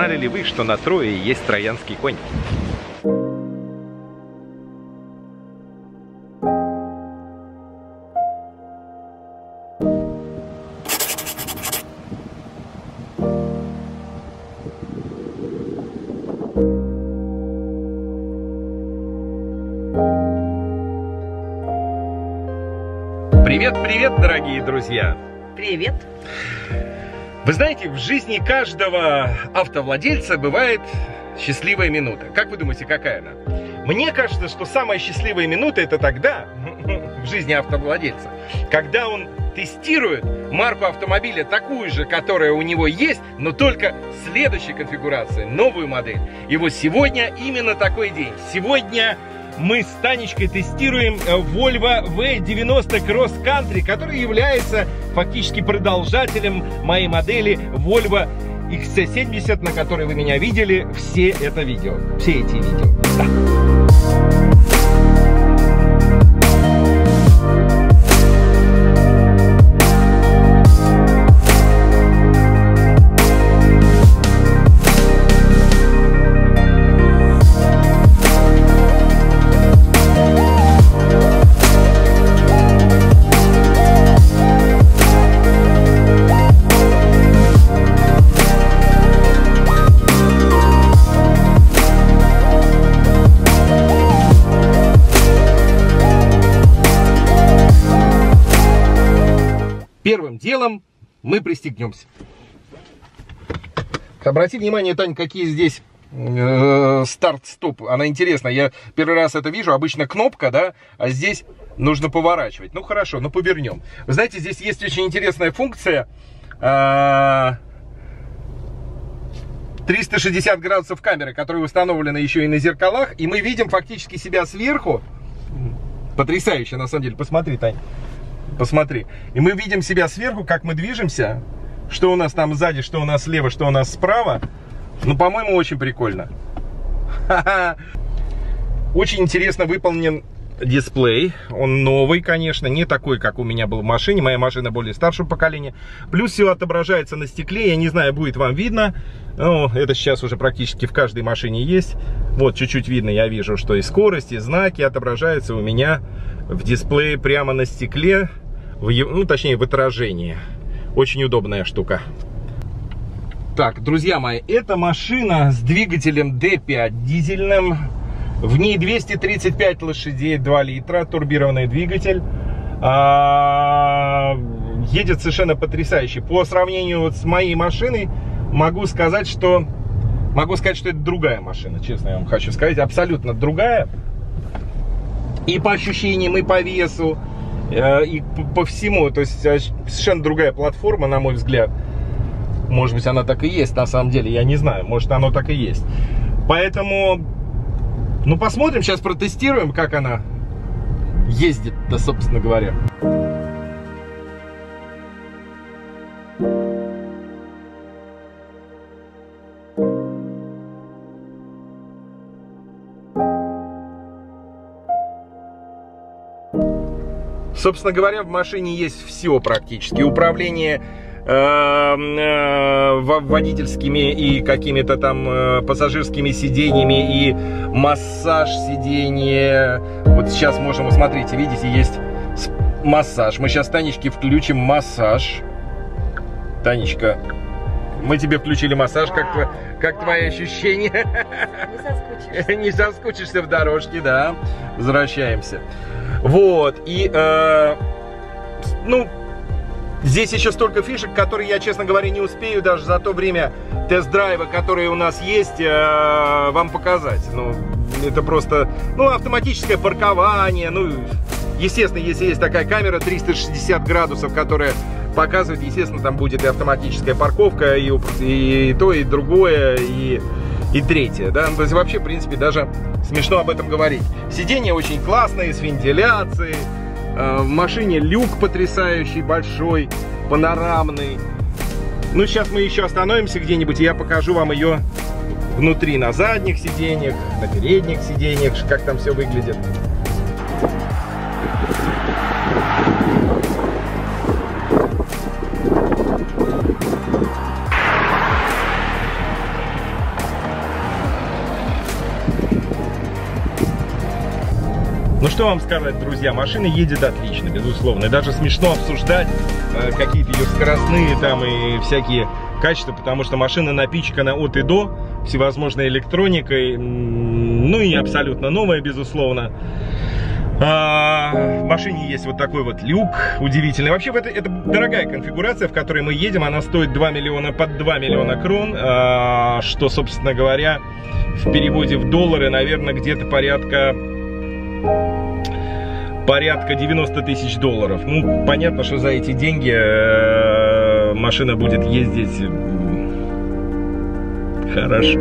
Знали ли вы, что на Трое есть троянский конь? Привет, дорогие друзья! Привет! Вы знаете, в жизни каждого автовладельца бывает счастливая минута. Как вы думаете, какая она? Мне кажется, что самая счастливая минута — это тогда, в жизни автовладельца, когда он тестирует марку автомобиля такую же, которая у него есть, но только следующей конфигурации, новую модель. И вот сегодня именно такой день. Сегодня мы с Танечкой тестируем Volvo V90 Cross Country, который является фактически продолжателем моей модели Volvo XC70, на которой вы меня видели все эти видео. Да. Первым делом мы пристегнемся. Обрати внимание, Тань, какие здесь старт-стоп. Она интересная. Я первый раз это вижу. Обычно кнопка, да, а здесь нужно поворачивать. Ну хорошо, ну повернем. Вы знаете, здесь есть очень интересная функция. 360 градусов камеры, которые установлены еще и на зеркалах. И мы видим фактически себя сверху. Потрясающе, на самом деле. Посмотри, Тань. Посмотри. И мы видим себя сверху, как мы движемся. Что у нас там сзади, что у нас слева, что у нас справа. Ну, по-моему, очень прикольно. Очень интересно выполнен дисплей. Он новый, конечно, не такой, как у меня был в машине. Моя машина более старшего поколения. Плюс все отображается на стекле. Я не знаю, будет вам видно. Ну, это сейчас уже практически в каждой машине есть. Вот, чуть-чуть видно, я вижу, что и скорость, и знаки отображаются у меня в дисплее прямо на стекле. Ну, точнее, в отражении. Очень удобная штука. Так, друзья мои, это машина с двигателем D5 дизельным. В ней 235 лошадей, 2 литра, турбированный двигатель. Едет совершенно потрясающе. По сравнению вот с моей машиной, могу сказать, что это другая машина, честно я вам хочу сказать. Абсолютно другая. И по ощущениям, и по весу, и по всему. То есть совершенно другая платформа, на мой взгляд. Может быть, она так и есть, на самом деле, я не знаю. Может, оно так и есть. Поэтому, ну, посмотрим, сейчас протестируем, как она ездит, да, собственно говоря. Собственно говоря, в машине есть все практически. Управление водительскими и какими-то там пассажирскими сиденьями, и массаж сиденья. Вот сейчас можем, смотрите, видите, есть массаж. Мы сейчас Танечке включим массаж. Танечка, мы тебе включили массаж. Как твои ощущения? Не соскучишься. Не соскучишься в дорожке, да. Возвращаемся. Вот, и, ну, здесь еще столько фишек, которые я, честно говоря, не успею даже за то время тест-драйва, который у нас есть, вам показать. Ну, это просто, ну, автоматическое паркование, ну, естественно, если есть такая камера 360 градусов, которая показывает, естественно, там будет и автоматическая парковка, и то, и другое, и третье, да, то есть вообще, в принципе, даже смешно об этом говорить. Сиденья очень классные, с вентиляцией, в машине люк потрясающий, большой, панорамный. Ну, сейчас мы еще остановимся где-нибудь, и я покажу вам ее внутри, на задних сиденьях, на передних сиденьях, как там все выглядит. Ну что вам сказать, друзья, машина едет отлично, безусловно. И даже смешно обсуждать какие-то ее скоростные там и всякие качества, потому что машина напичкана от и до всевозможной электроникой, ну и абсолютно новая, безусловно. В машине есть вот такой вот люк удивительный. Вообще, это дорогая конфигурация, в которой мы едем. Она стоит 2 миллиона, под 2 миллиона крон, что, собственно говоря, в переводе в доллары, наверное, где-то порядка 90 тысяч долларов. Ну, понятно, что за эти деньги машина будет ездить хорошо.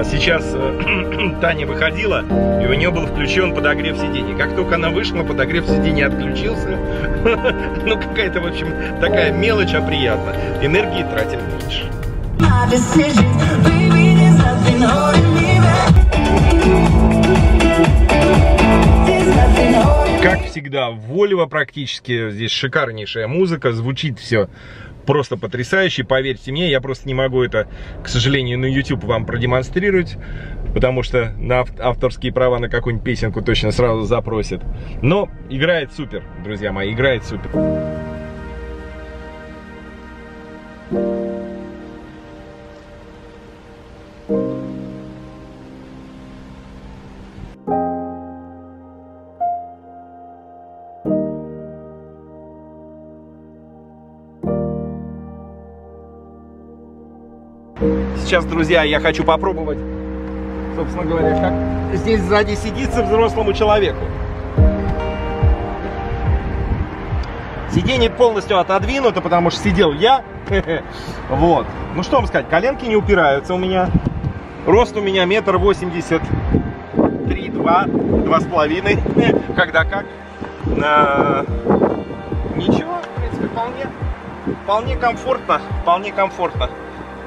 Сейчас Таня выходила, и у нее был включен подогрев сидений. Как только она вышла, подогрев сидений отключился. Ну, какая-то, в общем, такая мелочь, а приятно. Энергии тратим меньше. Как всегда, в Volvo практически здесь шикарнейшая музыка, звучит все просто потрясающе, поверьте мне, я просто не могу это, к сожалению, на YouTube вам продемонстрировать, потому что на авторские права на какую-нибудь песенку точно сразу запросят. Но играет супер, друзья мои, играет супер. Сейчас, друзья, я хочу попробовать, собственно говоря, как здесь сзади сидится взрослому человеку. Сиденье полностью отодвинуто, потому что сидел я. Вот. Ну что вам сказать, коленки не упираются у меня. Рост у меня 1,83 м, 2,5, когда как. Ничего, в принципе, вполне комфортно, вполне комфортно.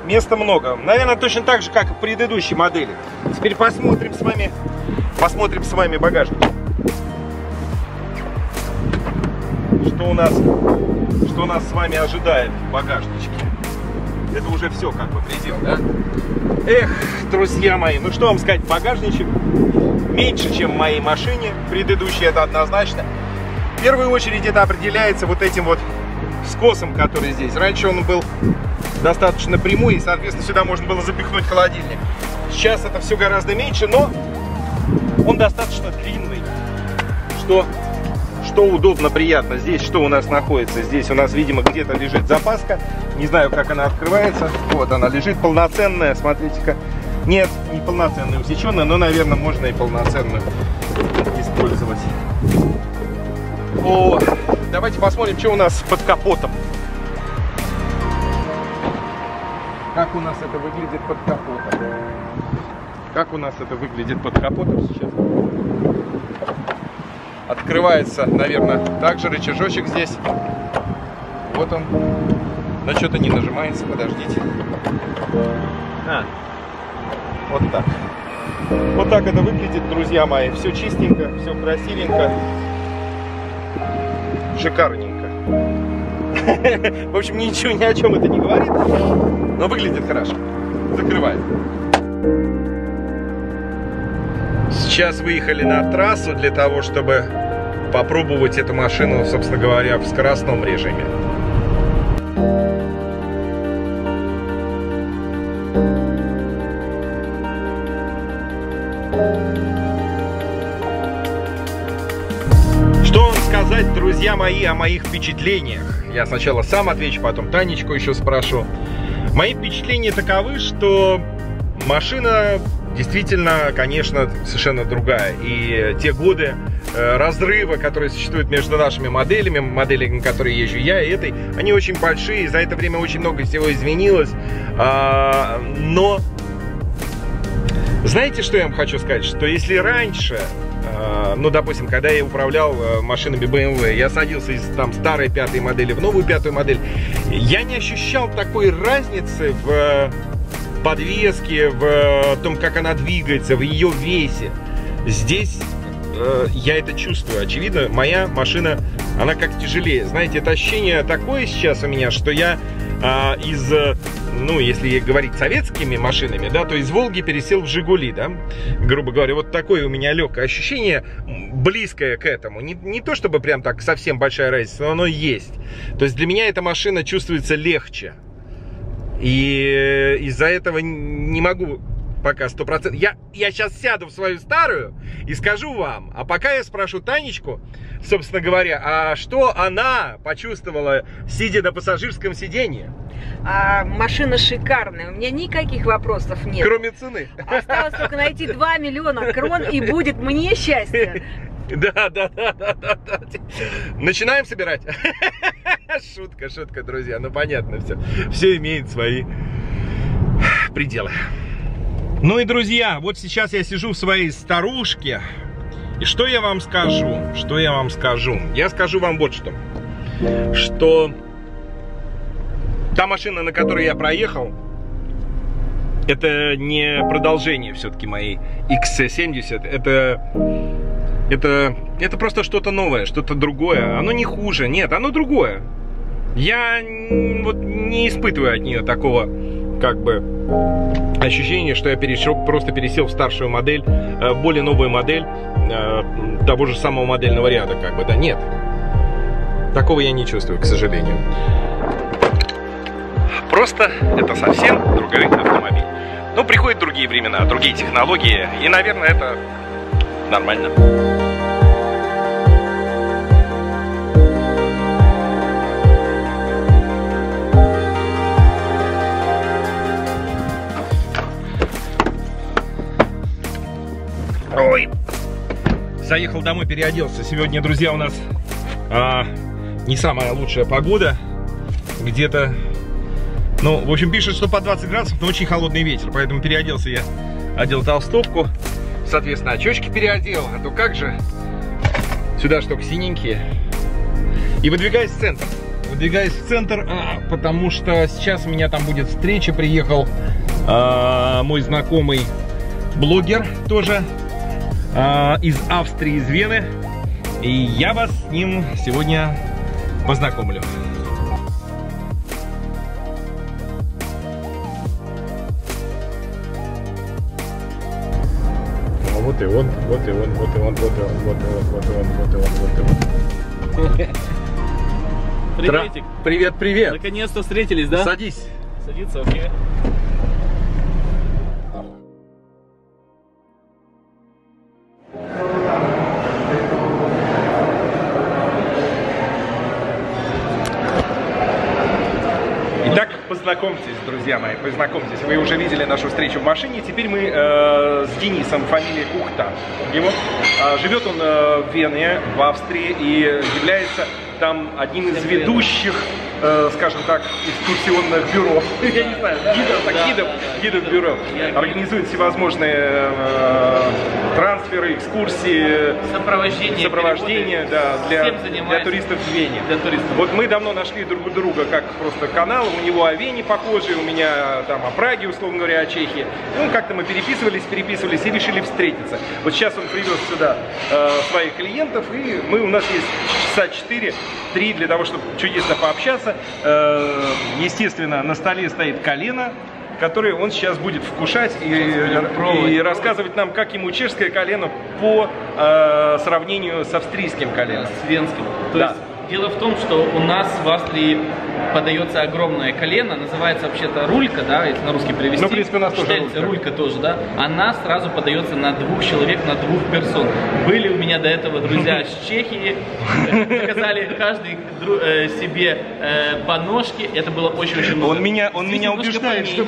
Места много. Наверное, точно так же, как и в предыдущей модели. Теперь посмотрим с вами багажник. Что у нас с вами ожидает в багажничке? Это уже все как бы предел, да? Эх, друзья мои, ну что вам сказать, багажничек меньше, чем в моей машине. Предыдущей, это однозначно. В первую очередь это определяется вот этим вот скосом, который здесь. Раньше он был достаточно прямой, и, соответственно, сюда можно было запихнуть холодильник. Сейчас это все гораздо меньше, но он достаточно длинный, что удобно, приятно. Здесь что у нас находится? Здесь у нас, видимо, где-то лежит запаска. Не знаю, как она открывается. Вот она лежит, полноценная, смотрите-ка. Нет, не полноценная, усеченная, но, наверное, можно и полноценную использовать. О, давайте посмотрим, что у нас под капотом. Как у нас это выглядит под капотом? Как у нас это выглядит под капотом сейчас? Открывается, наверное, также рычажочек здесь. Вот он. Но что-то не нажимается, подождите. Вот так. Вот так это выглядит, друзья мои. Все чистенько, все красивенько. Шикарненько. В общем, ничего, ни о чем это не говорит. Но выглядит хорошо. Закрываем. Сейчас выехали на трассу для того, чтобы попробовать эту машину, собственно говоря, в скоростном режиме. Что вам сказать, друзья мои, о моих впечатлениях? Я сначала сам отвечу, потом Танечку еще спрошу. Мои впечатления таковы, что машина действительно, конечно, совершенно другая. И те годы разрыва, которые существуют между нашими моделями, на которые езжу я и этой, они очень большие. За это время очень много всего изменилось. Но знаете, что я вам хочу сказать? Что если раньше, ну, допустим, когда я управлял машинами BMW, я садился из там старой пятой модели в новую пятую модель, я не ощущал такой разницы в подвеске, в том, как она двигается, в ее весе. Здесь я это чувствую. Очевидно, моя машина, она как тяжелее. Знаете, это ощущение такое сейчас у меня, что я из ну, если говорить советскими машинами, да, то из Волги пересел в Жигули, да, грубо говоря. Вот такое у меня легкое ощущение, близкое к этому. Не то чтобы прям так совсем большая разница, но оно есть. То есть для меня эта машина чувствуется легче. И из-за этого не могу пока 100%. Я сейчас сяду в свою старую и скажу вам. А пока я спрошу Танечку, собственно говоря, а что она почувствовала, сидя на пассажирском сиденье? Машина шикарная, у меня никаких вопросов нет. Кроме цены. Осталось только найти 2 миллиона крон, и будет мне счастье. Да. Начинаем собирать. Шутка, друзья. Ну понятно все. Все имеет свои пределы. Ну и, друзья, вот сейчас я сижу в своей старушке. И что я вам скажу? Я скажу вам вот что. Что та машина, на которой я проехал, это не продолжение все-таки моей XC70. Это просто что-то новое, что-то другое. Оно не хуже, нет, оно другое. Я вот не испытываю от нее такого, как бы, ощущения, что я просто пересел в старшую модель, более новую модель того же самого модельного ряда, как бы, да, нет. Такого я не чувствую, к сожалению. Просто это совсем другой автомобиль. Но приходят другие времена, другие технологии, и, наверное, это нормально. Ой, заехал домой, переоделся. Сегодня, друзья, у нас не самая лучшая погода. Где-то, ну, в общем, пишет, что по 20 градусов, но очень холодный ветер. Поэтому переоделся я, одел толстовку, соответственно, очечки переодел. А то как же, сюда штук синенькие. И выдвигаюсь в центр. Потому что сейчас у меня там будет встреча. Приехал мой знакомый блогер тоже. Из Австрии, из Вены. И я вас с ним сегодня познакомлю. Вот и он. Приветик. Привет. Наконец-то встретились, да? Садись. Садиться, окей. Итак, познакомьтесь, друзья мои, познакомьтесь. Вы уже видели нашу встречу в машине. Теперь мы с Денисом, фамилия Кухта. Его. Живет он в Вене, в Австрии, и является там одним из ведущих, скажем так, экскурсионных бюро. Я не знаю, гидов бюро. Организует всевозможные трансферы, экскурсии, сопровождение, да, для туристов в Вене. Вот мы давно нашли друг друга как просто канал. У него о Вене похожий, у меня там о Праге, условно говоря, о Чехии. Ну, как-то мы переписывались и решили встретиться. Вот сейчас он привез сюда своих клиентов, и у нас есть часа 4-3 для того, чтобы чудесно пообщаться. Естественно, на столе стоит колено, которое он сейчас будет вкушать и рассказывать нам, как ему чешское колено по сравнению с австрийским коленом. С венским. То есть дело в том, что у нас в Австрии подается огромное колено, называется вообще-то рулька, да, если на русский перевести. Ну, в принципе, у нас тоже рулька тоже, да. Она сразу подается на 2 человек, на 2 персон. Были у меня до этого друзья с Чехии, заказали каждый себе по ножке. Это было очень-очень много. Он меня убеждает, что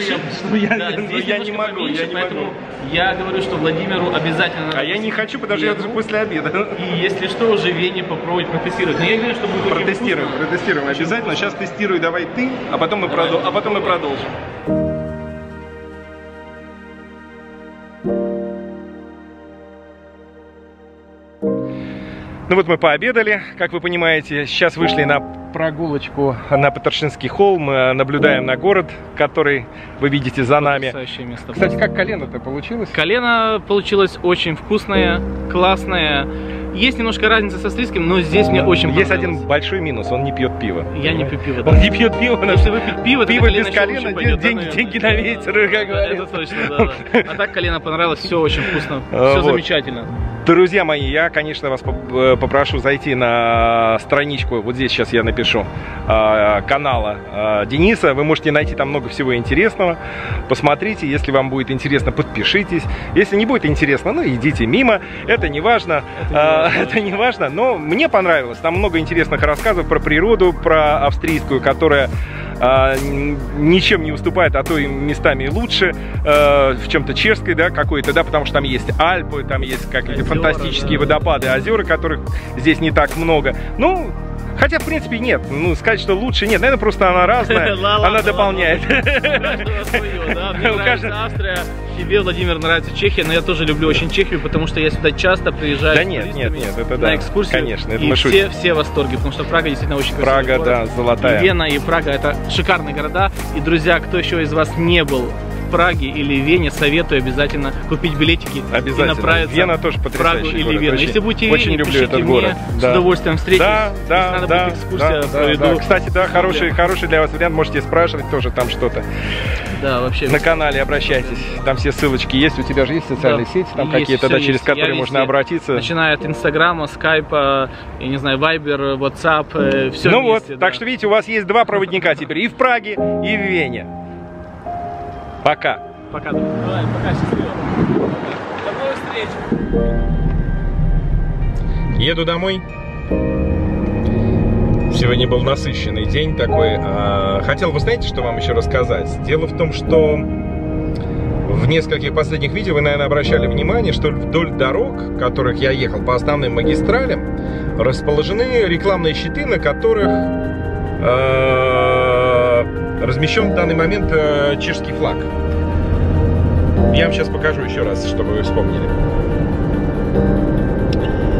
я не могу. Поэтому я говорю, что Владимиру обязательно... А я не хочу, потому что я даже после обеда. И если что, уже в Вене попробовать протестировать. Но я говорю, что будет Протестируем обязательно. Сейчас тестируй давай ты, а потом мы продолжим. Ну вот мы пообедали, как вы понимаете, сейчас вышли на прогулочку на Петершинский холм, наблюдаем на город, который вы видите за нами. Место. Кстати, как колено-то получилось? Колено получилось очень вкусное, классное. Есть немножко разница с австрийским, но здесь мне очень Есть понравилось. один большой минус, он не пьет пиво. Я не пью пиво. Он не пьет пиво, но Если выпить пиво, то пиво колено без еще колена, лучше пойдет, да, наверное? деньги на ветер, как Это говорится. точно, да. А так колено понравилось, все очень вкусно, все Вот. замечательно. Друзья мои, я, конечно, вас попрошу зайти на страничку, вот здесь сейчас я напишу, канала Дениса. Вы можете найти там много всего интересного. Посмотрите, если вам будет интересно, подпишитесь. Если не будет интересно, ну идите мимо. Это не важно. Это не важно, но мне понравилось. Там много интересных рассказов про природу, про австрийскую, которая ничем не уступает, а то и местами лучше, в чем-то чешской, да, какой-то, да, потому что там есть Альпы, там есть какие-то фантастические водопады, озера, которых здесь не так много. Ну, хотя, в принципе, нет. Ну, сказать, что лучше нет. Наверное, просто она разная, она дополняет. Мне нравится Австрия, тебе, Владимир, нравится Чехия, но я тоже люблю очень Чехию, потому что я сюда часто приезжаю Да нет, это да. на экскурсии. Конечно, это и мы шутим. все в восторге, потому что Прага действительно очень красивый Прага, город. да, золотая. И Вена, и Прага — это шикарные города. И, друзья, кто еще из вас не был в Праге или Вене, советую обязательно купить билетики и направиться Вена тоже в Прагу потрясающий или город. Вену. Очень, Если будете в очень Вене, люблю пишите этот мне, город. с удовольствием встретимся. Да, Если надо будет экскурсия, проведу. Кстати, да, хороший для вас вариант. Можете спрашивать тоже там что-то. Да, вообще. На канале обращайтесь. Там все ссылочки есть. У тебя же есть социальные сети, там есть, какие-то, да, через есть. которые можно обратиться. Начиная от Инстаграма, Скайпа, я не знаю, Вайбер, Ватсап, все Ну вместе, вот, да. так что видите, у вас есть два проводника теперь и в Праге, и в Вене. Пока. Пока, давай, пока, счастливо. До новых встреч. Еду домой. Сегодня был насыщенный день такой. Хотел, вы знаете, что вам еще рассказать? Дело в том, что в нескольких последних видео вы, наверное, обращали внимание, что вдоль дорог, которых я ехал по основным магистралям, расположены рекламные щиты, на которых размещен в данный момент чешский флаг. Я вам сейчас покажу еще раз, чтобы вы вспомнили.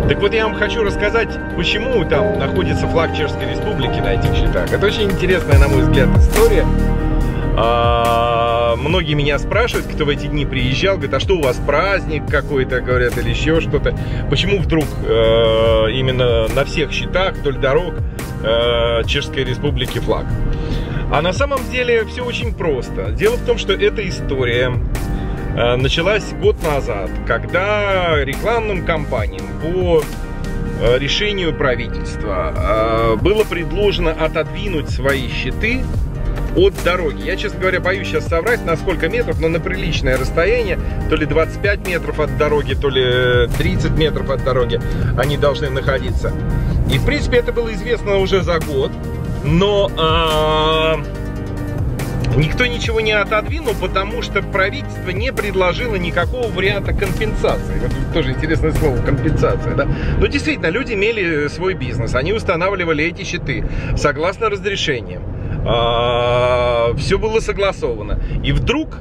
Так вот, я вам хочу рассказать, почему там находится флаг Чешской Республики на этих щитах. Это очень интересная, на мой взгляд, история. Многие меня спрашивают, кто в эти дни приезжал, говорят, а что у вас, праздник какой-то, говорят, или еще что-то. Почему вдруг именно на всех щитах вдоль дорог Чешской Республики флаг? А на самом деле все очень просто. Дело в том, что эта история началась год назад, когда рекламным кампаниям по решению правительства было предложено отодвинуть свои щиты от дороги. Я, честно говоря, боюсь сейчас соврать, на сколько метров, но на приличное расстояние, то ли 25 метров от дороги, то ли 30 метров от дороги они должны находиться. И, в принципе, это было известно уже за год, но никто ничего не отодвинул, потому что правительство не предложило никакого варианта компенсации. Вот тоже интересное слово, компенсация, да? Но действительно, люди имели свой бизнес, они устанавливали эти щиты согласно разрешениям. Все было согласовано. И вдруг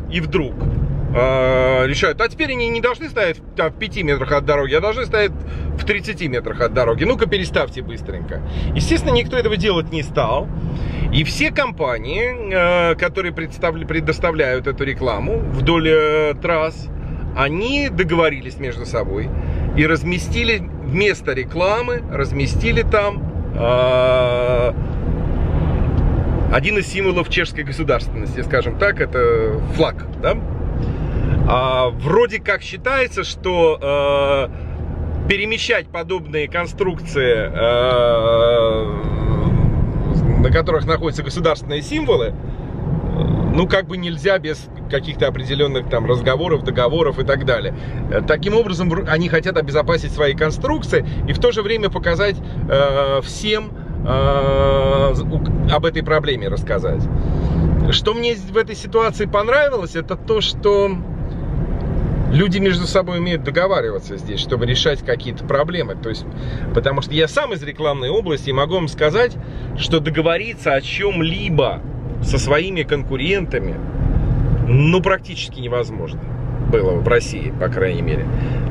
решают, а теперь они не должны стоять в 5 метрах от дороги, а должны стоять в 30 метрах от дороги. Ну-ка, переставьте быстренько. Естественно, никто этого делать не стал. И все компании, которые предоставляют эту рекламу вдоль трасс, они договорились между собой и разместили вместо рекламы, разместили там один из символов чешской государственности, скажем так, это флаг, да? Вроде как считается, что перемещать подобные конструкции, на которых находятся государственные символы, ну, как бы нельзя без каких-то определенных там разговоров, договоров и так далее. Таким образом, они хотят обезопасить свои конструкции и в то же время показать всем, об этой проблеме рассказать. Что мне в этой ситуации понравилось, это то, что люди между собой умеют договариваться здесь, чтобы решать какие-то проблемы. То есть, потому что я сам из рекламной области и могу вам сказать, что договориться о чем-либо со своими конкурентами, ну, практически невозможно было в России, по крайней мере.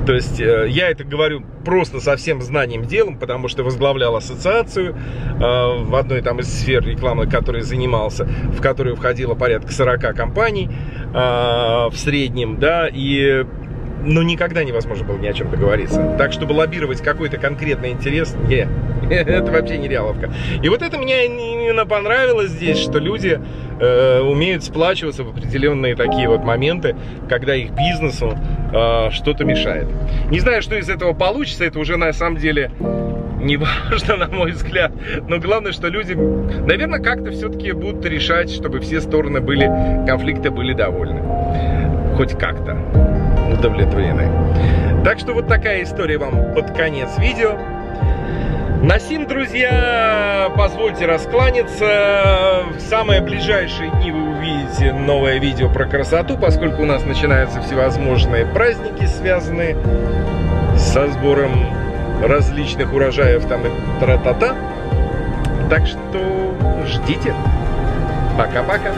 То есть я это говорю просто со всем знанием делом, потому что возглавлял ассоциацию в одной там из сфер рекламы, которой занимался, в которую входило порядка 40 компаний в среднем, да, и но никогда невозможно было ни о чем договориться. Так, чтобы лоббировать какой-то конкретный интерес, это вообще не реаловка. И вот это мне именно понравилось здесь, что люди умеют сплачиваться в определенные такие вот моменты, когда их бизнесу что-то мешает. Не знаю, что из этого получится, это уже на самом деле не важно, на мой взгляд. Но главное, что люди, наверное, как-то все-таки будут решать, чтобы все стороны конфликта были довольны. Хоть как-то удовлетворены. Так что вот такая история вам под конец видео. На сим, друзья, позвольте раскланяться. В самые ближайшие дни вы увидите новое видео про красоту, поскольку у нас начинаются всевозможные праздники, связанные со сбором различных урожаев там и тра-та-та. Так что ждите. Пока-пока.